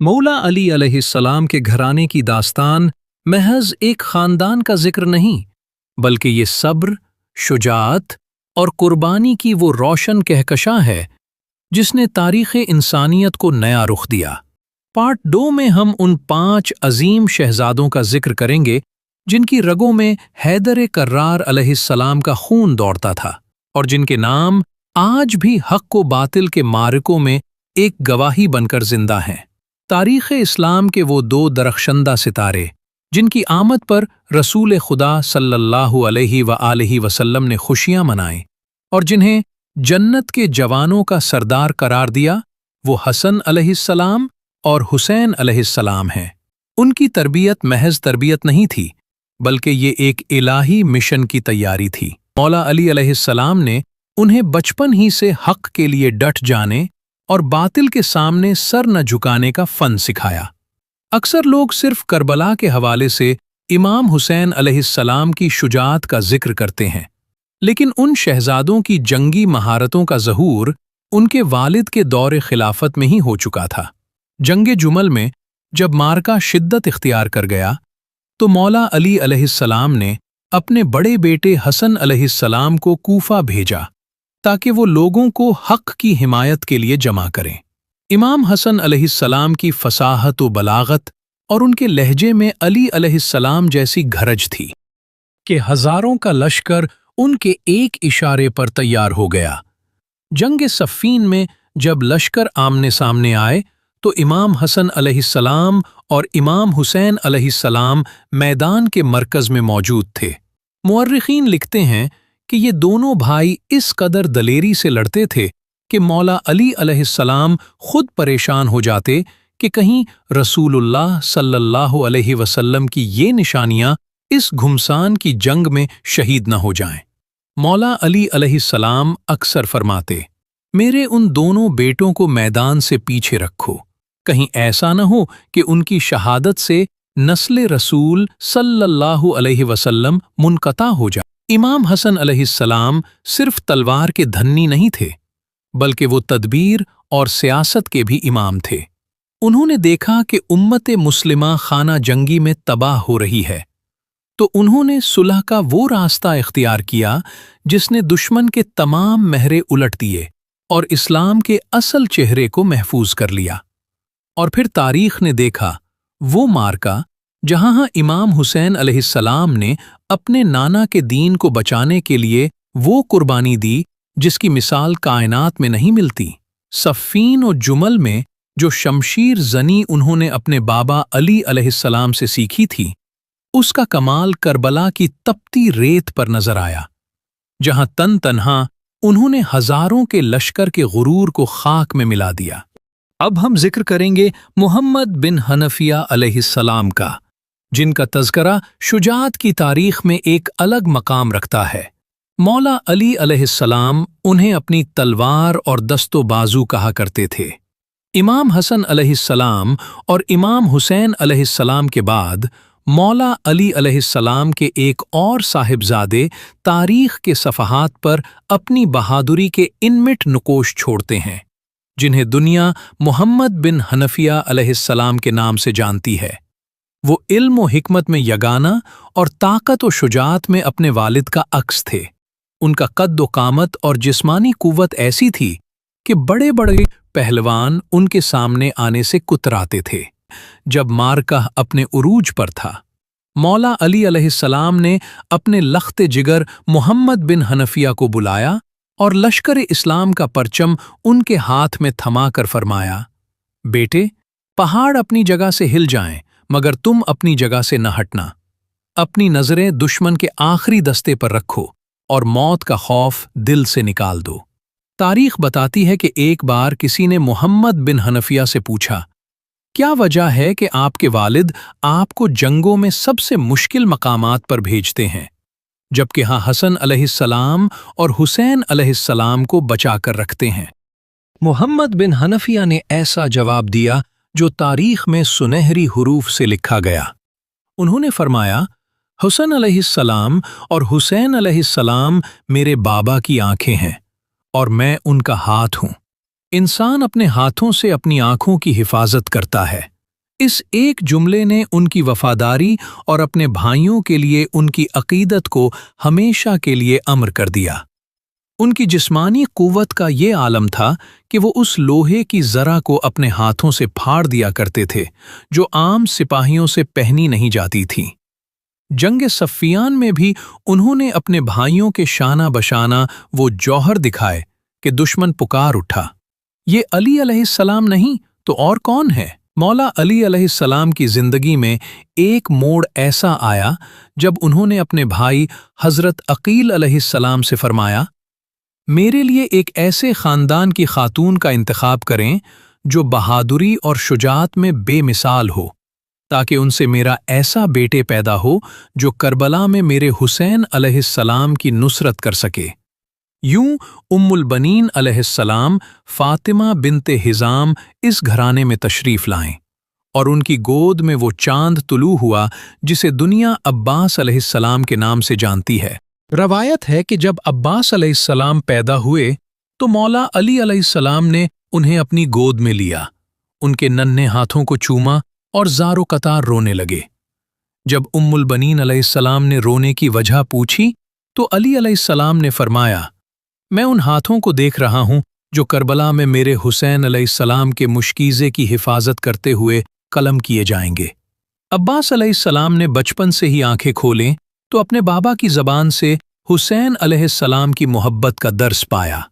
मौला अली अलैहिस्सलाम के घराने की दास्तान महज एक खानदान का जिक्र नहीं, बल्कि ये सब्र, शुजाअत और कुर्बानी की वो रोशन कहकशां है जिसने तारीख़ इंसानियत को नया रुख दिया। पार्ट 2 में हम उन 5 अजीम शहजादों का जिक्र करेंगे जिनकी रगों में हैदर कर्रार अलैहिस्सलाम का खून दौड़ता था और जिनके नाम आज भी हक़ व बातिल के मारकों में एक गवाही बनकर जिंदा हैं। तारीख़ इस्लाम के वो 2 दरख्शंदा सितारे जिनकी आमद पर रसूल खुदा सल्लल्लाहु अलैहि व आलिहि वसल्लम ने खुशियां मनाई और जिन्हें जन्नत के जवानों का सरदार करार दिया, वो हसन अलैहिस्सलाम और हुसैन अलैहिस्सलाम हैं। उनकी तरबियत महज तरबियत नहीं थी, बल्कि ये एक इलाही मिशन की तैयारी थी। मौला अली अलैहिस्सलाम ने उन्हें बचपन ही से हक़ के लिए डट जाने और बातिल के सामने सर न झुकाने का फन सिखाया। अक्सर लोग सिर्फ करबला के हवाले से इमाम हुसैन अलैहिस्सलाम की शुजाअत का जिक्र करते हैं, लेकिन उन शहजादों की जंगी महारतों का ज़हूर उनके वालिद के दौर खिलाफत में ही हो चुका था। जंगे जुमल में जब मार्का शिद्दत इख्तियार कर गया, तो मौला अली अलैहिस्सलाम ने अपने बड़े बेटे हसन अलैहिस्सलाम को कूफा भेजा ताकि वो लोगों को हक़ की हिमायत के लिए जमा करें। इमाम हसन अलैहिस्सलाम की फसाहत व बलागत और उनके लहजे में अली अलैहिस्सलाम जैसी घरज थी कि हजारों का लश्कर उनके एक इशारे पर तैयार हो गया। जंग सफ़ीन में जब लश्कर आमने सामने आए तो इमाम हसन अलैहिस्सलाम और इमाम हुसैन अलैहिस्सलाम मैदान के मरकज़ में मौजूद थे। मुअर्रिखीन लिखते हैं कि ये दोनों भाई इस कदर दलेरी से लड़ते थे कि मौला अली अलैहिस्सलाम खुद परेशान हो जाते कि कहीं रसूलुल्लाह सल्लल्लाहु अलैहि वसल्लम की ये निशानियां इस घुमसान की जंग में शहीद न हो जाएं। मौला अली अलैहिस्सलाम अक्सर फरमाते, मेरे उन दोनों बेटों को मैदान से पीछे रखो, कहीं ऐसा न हो कि उनकी शहादत से नस्ल रसूल सल्लल्लाहु अलैहि वसल्लम मुनक़ता हो जाए। इमाम हसन अलैहिस्सलाम सिर्फ तलवार के धन्नी नहीं थे, बल्कि वो तदबीर और सियासत के भी इमाम थे। उन्होंने देखा कि उम्मत मुस्लिमा खाना जंगी में तबाह हो रही है, तो उन्होंने सुलह का वो रास्ता इख्तियार किया जिसने दुश्मन के तमाम महरे उलट दिए और इस्लाम के असल चेहरे को महफूज कर लिया। और फिर तारीख ने देखा वो मार्का जहां इमाम हुसैन अलैहिस्सलाम ने अपने नाना के दीन को बचाने के लिए वो कुर्बानी दी जिसकी मिसाल कायनात में नहीं मिलती। सफ़ीन और जुमल में जो शमशीर जनी उन्होंने अपने बाबा अली अलैहिस्सलाम से सीखी थी, उसका कमाल करबला की तपती रेत पर नजर आया, जहां तन तन्हा उन्होंने हजारों के लश्कर के गुरूर को खाक में मिला दिया। अब हम जिक्र करेंगे मुहम्मद बिन हनफिया अलैहिस्सलाम का, जिनका तज़करा शुजाअत की तारीख में एक अलग मकाम रखता है। मौला अली अलैहिस्सलाम उन्हें अपनी तलवार और दस्तो बाजू कहा करते थे। इमाम हसन अलैहिस्सलाम और इमाम हुसैन अलैहिस्सलाम के बाद मौला अली अलैहिस्सलाम के एक और साहिबजादे तारीख के सफ़हात पर अपनी बहादुरी के इनमिट नुकोश छोड़ते हैं, जिन्हें दुनिया मुहम्मद बिन हनफिया अलैहिस्सलाम के नाम से जानती है। वो इल्म व हिकमत में यगाना और ताकत व शुजाअत में अपने वालिद का अक्स थे। उनका कद व कामत और जिस्मानी कुव्वत ऐसी थी कि बड़े बड़े पहलवान उनके सामने आने से कुतराते थे। जब मार्का अपने उरूज पर था, मौला अली अलैहिस्सलाम ने अपने लख्त जिगर मुहम्मद बिन हनफिया को बुलाया और लश्कर इस्लाम का परचम उनके हाथ में थमाकर फरमाया, बेटे, पहाड़ अपनी जगह से हिल जाएं, मगर तुम अपनी जगह से न हटना। अपनी नजरें दुश्मन के आखिरी दस्ते पर रखो और मौत का खौफ दिल से निकाल दो। तारीख बताती है कि एक बार किसी ने मुहम्मद बिन हनफिया से पूछा, क्या वजह है कि आपके वालिद आपको जंगों में सबसे मुश्किल मकामात पर भेजते हैं, जबकि हाँ हसन अलैहिस्सलाम और हुसैन अलैहिस्सलाम को बचाकर रखते हैं? मुहम्मद बिन हनफिया ने ऐसा जवाब दिया जो तारीख में सुनहरी हुरूफ से लिखा गया। उन्होंने फरमाया, हुसैन अलैहिस्सलाम और हुसैन अलैहिस्सलाम मेरे बाबा की आंखें हैं और मैं उनका हाथ हूँ। इंसान अपने हाथों से अपनी आंखों की हिफाजत करता है। इस एक जुमले ने उनकी वफादारी और अपने भाइयों के लिए उनकी अकीदत को हमेशा के लिए अमर कर दिया। उनकी जिस्मानी कुव्वत का ये आलम था कि वो उस लोहे की जरा को अपने हाथों से फाड़ दिया करते थे जो आम सिपाहियों से पहनी नहीं जाती थी। जंग सफ़ियान में भी उन्होंने अपने भाइयों के शाना बशाना वो जौहर दिखाए कि दुश्मन पुकार उठा, ये अली अलैहिस्सलाम नहीं तो और कौन है। मौला अली अलैहिस्सलाम की जिंदगी में एक मोड़ ऐसा आया जब उन्होंने अपने भाई हजरत अकील अलैहिस्सलाम से फरमाया, मेरे लिए एक ऐसे खानदान की खातून का इंतखाब करें जो बहादुरी और शुजात में बेमिसाल हो, ताकि उनसे मेरा ऐसा बेटे पैदा हो जो करबला में मेरे हुसैन अलैहिस्सलाम की नुसरत कर सके। यूं उम्मुल बनीन अलैहिस्सलाम फातिमा बिनते हिजाम इस घराने में तशरीफ लाएं और उनकी गोद में वो चांद तुलू हुआ जिसे दुनिया अब्बास अलैहिस्सलाम के नाम से जानती है। रवायत है कि जब अब्बास अलैहिस्सलाम पैदा हुए तो मौला अली अलैहिस्सलाम ने उन्हें अपनी गोद में लिया, उनके नन्हे हाथों को चूमा और ज़ारो कतार रोने लगे। जब उम्मुल बनीन अलैहिस्सलाम ने रोने की वजह पूछी तो अली अलैहिस्सलाम ने फरमाया, मैं उन हाथों को देख रहा हूं जो करबला में मेरे हुसैन अलैहिस्सलाम के मुश्कीज़े की हिफाजत करते हुए कलम किए जाएंगे। अब्बास अलैहिस्सलाम ने बचपन से ही आंखें खोलें तो अपने बाबा की ज़बान से हुसैन अलैहिस्सलाम की मोहब्बत का दर्स पाया।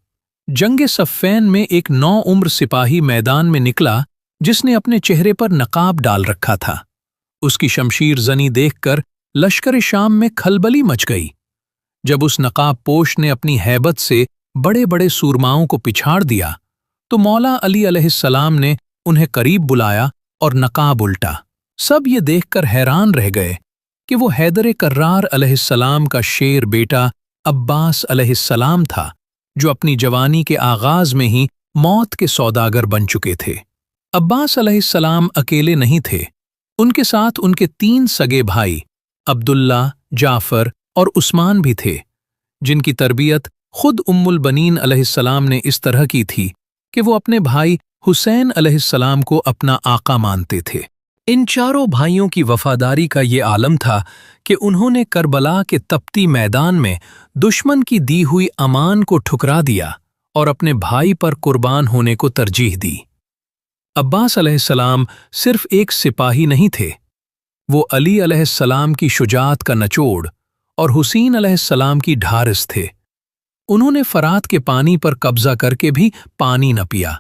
जंग सफ़ैन में एक 9 उम्र सिपाही मैदान में निकला जिसने अपने चेहरे पर नकाब डाल रखा था। उसकी शमशीर जनी देखकर लश्कर शाम में खलबली मच गई। जब उस नकाब पोश ने अपनी हैबत से बड़े बड़े सूरमाओं को पिछाड़ दिया तो मौला अली अलैहिस्सलाम ने उन्हें करीब बुलाया और नकाब उल्टा। सब ये देखकर हैरान रह गए कि वो हैदर कर्रार अलैहिस्सलाम का शेर बेटा अब्बास अलैहिस्सलाम था जो अपनी जवानी के आगाज में ही मौत के सौदागर बन चुके थे। अब्बास अलैहिस्सलाम अकेले नहीं थे, उनके साथ उनके 3 सगे भाई अब्दुल्ला, जाफर और उस्मान भी थे, जिनकी तरबियत खुद उम्मुल बनीन अलैहिस्सलाम ने इस तरह की थी कि वो अपने भाई हुसैन अलैहिस्सलाम को अपना आका मानते थे। इन चारों भाइयों की वफादारी का ये आलम था कि उन्होंने करबला के तपती मैदान में दुश्मन की दी हुई अमान को ठुकरा दिया और अपने भाई पर कुर्बान होने को तरजीह दी। अब्बास अलैहिस्सलाम सिर्फ एक सिपाही नहीं थे, वो अली अलैहिस्सलाम की शुजात का नचोड़ और हुसैन अलैहिस्सलाम की ढारिस थे। उन्होंने फरात के पानी पर कब्जा करके भी पानी न पिया,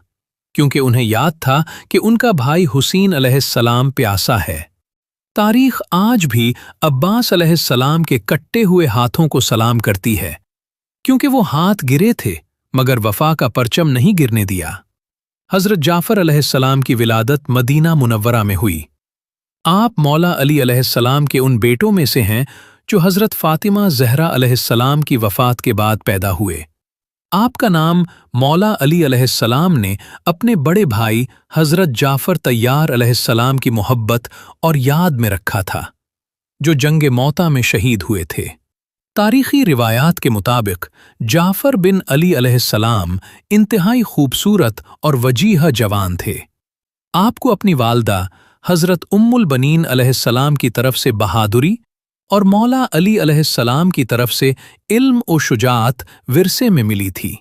क्योंकि उन्हें याद था कि उनका भाई हुसैन अलैहिस्सलाम प्यासा है। तारीख आज भी अब्बास अलैहिस्सलाम के कट्टे हुए हाथों को सलाम करती है, क्योंकि वो हाथ गिरे थे मगर वफा का परचम नहीं गिरने दिया। हजरत जाफर अलैहिस्सलाम की विलादत मदीना मुनव्वरा में हुई। आप मौला अली अलैहिस्सलाम के उन बेटों में से हैं जो हजरत फातिमा ज़हरा अलैहिस्सलाम की वफ़ात के बाद पैदा हुए। आपका नाम मौला अली अलैहिस्सलाम ने अपने बड़े भाई हजरत जाफर तैयार अलैहिस्सलाम की मोहब्बत और याद में रखा था, जो जंग मौता में शहीद हुए थे। तारीखी रिवायात के मुताबिक जाफर बिन अली अलैहिस्सलाम इंतहाई खूबसूरत और वजीह जवान थे। आपको अपनी वालदा हजरत उम्मुल बनीन अलैहिस्सलाम की तरफ से बहादुरी और मौला अली अलैहिस्सलाम की तरफ से इल्म और शुजाअत विरसे में मिली थी।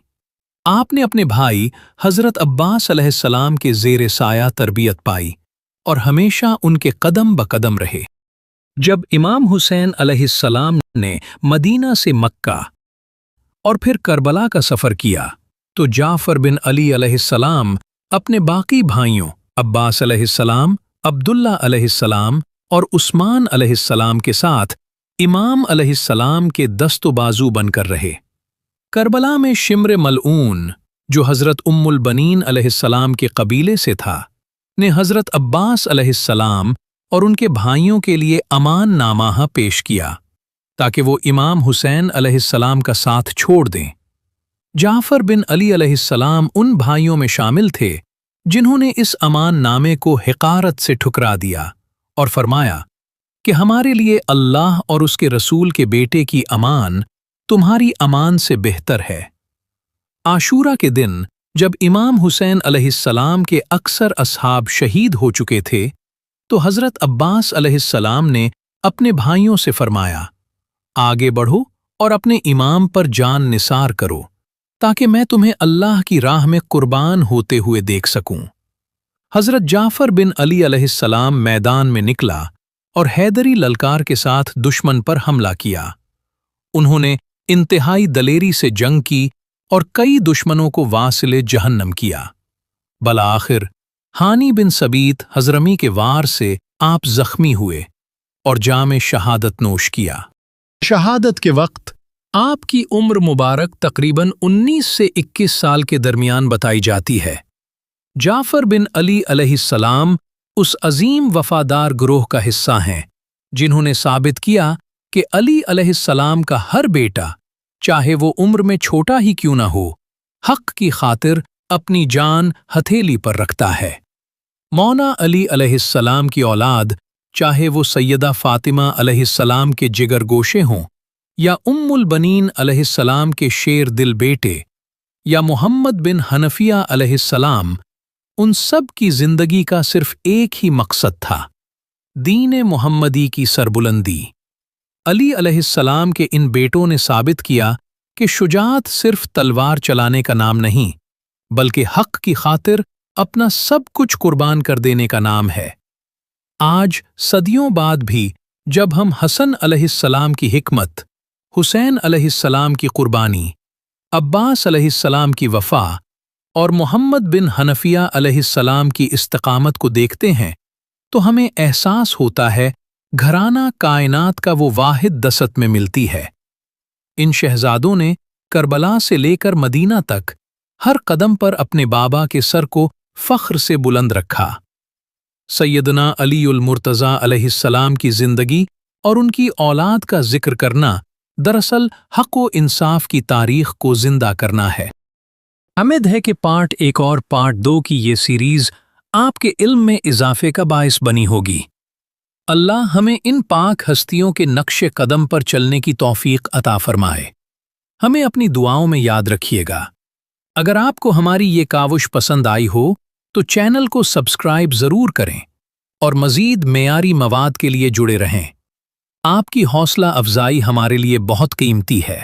आपने अपने भाई हजरत अब्बास अलैहिस्सलाम के ज़ेरे साया तरबियत पाई और हमेशा उनके कदम बकदम रहे। जब इमाम हुसैन अलैहिस्सलाम ने मदीना से मक्का और फिर करबला का सफ़र किया तो जाफर बिन अली अलैहिस्सलाम अपने बाकी भाइयों अब्बास अलैहिस्सलाम, अब्दुल्ला अलैहिस्सलाम और उस्मान अलैहिस्सलाम के साथ इमाम अलैहिस्सलाम के दस्तो बाजू बनकर रहे। करबला में शिम्र मलऊन, जो हजरत उम्मुल बनीन अलैहिस्सलाम के कबीले से था, ने हजरत अब्बास अलैहिस्सलाम और उनके भाइयों के लिए अमान नामाहा पेश किया ताकि वो इमाम हुसैन अलैहिस्सलाम का साथ छोड़ दें। जाफर बिन अली अलैहिस्सलाम उन भाइयों में शामिल थे जिन्होंने इस अमान नामे को हिकारत से ठुकरा दिया और फरमाया कि हमारे लिए अल्लाह और उसके रसूल के बेटे की अमान तुम्हारी अमान से बेहतर है। आशूरा के दिन جب امام حسین علیہ السلام کے اکثر اصحاب شہید ہو چکے تھے تو حضرت عباس علیہ السلام نے اپنے بھائیوں سے فرمایا، آگے بڑھو اور اپنے امام پر جان نثار کرو تاکہ میں تمہیں اللہ کی راہ میں قربان ہوتے ہوئے دیکھ سکوں۔ حضرت جعفر بن علی علیہ السلام میدان میں نکلا اور حیدری للکار کے ساتھ دشمن پر حملہ کیا۔ انہوں نے انتہائی دلیری سے جنگ کی اور کئی دشمنوں کو واصل جہنم کیا۔ بالآخر ہانی بن ثبیت حضرمی کے وار سے آپ زخمی ہوئے اور جام شہادت نوش کیا۔ شہادت کے وقت آپ کی عمر مبارک تقریباً 19 سے 21 سال کے درمیان بتائی جاتی ہے۔ جعفر بن علی علیہ السلام اس عظیم وفادار گروہ کا حصہ ہیں جنہوں نے ثابت کیا کہ علی علیہ السلام کا ہر بیٹا، چاہے وہ عمر میں چھوٹا ہی کیوں نہ ہو، حق کی خاطر اپنی جان ہتھیلی پر رکھتا ہے۔ مولا علی علیہ السلام کی اولاد، چاہے وہ سیدہ فاطمہ علیہ السلام کے جگر گوشے ہوں یا البنین علیہ السلام کے شیر دل بیٹے یا محمد بن حنفیہ علیہ السلام، ان سب کی زندگی کا صرف ایک ہی مقصد تھا، دین محمدی کی سربلندی۔ علی علیہ السلام کے ان بیٹوں نے ثابت کیا کہ شجاعت صرف تلوار چلانے کا نام نہیں، بلکہ حق کی خاطر اپنا سب کچھ قربان کر دینے کا نام ہے۔ آج صدیوں بعد بھی جب ہم حسن علیہ السلام کی حکمت، حسین علیہ السلام کی قربانی، عباس علیہ السلام کی وفا اور محمد بن حنفیہ علیہ السلام کی استقامت کو دیکھتے ہیں تو ہمیں احساس ہوتا ہے گھرانہ کائنات کا وہ واحد دست میں ملتی ہے۔ ان شہزادوں نے کربلا سے لے کر مدینہ تک ہر قدم پر اپنے بابا کے سر کو فخر سے بلند رکھا۔ سیدنا علی المرتضیٰ علیہ السلام کی زندگی اور ان کی اولاد کا ذکر کرنا دراصل حق و انصاف کی تاریخ کو زندہ کرنا ہے۔ امید ہے کہ پارٹ 1 اور پارٹ 2 کی یہ سیریز آپ کے علم میں اضافے کا باعث بنی ہوگی۔ اللہ ہمیں ان پاک ہستیوں کے نقش قدم پر چلنے کی توفیق عطا فرمائے۔ ہمیں اپنی دعاؤں میں یاد رکھیے گا۔ اگر آپ کو ہماری یہ کاوش پسند آئی ہو تو چینل کو سبسکرائب ضرور کریں اور مزید معیاری مواد کے لیے جڑے رہیں۔ آپ کی حوصلہ افزائی ہمارے لیے بہت قیمتی ہے۔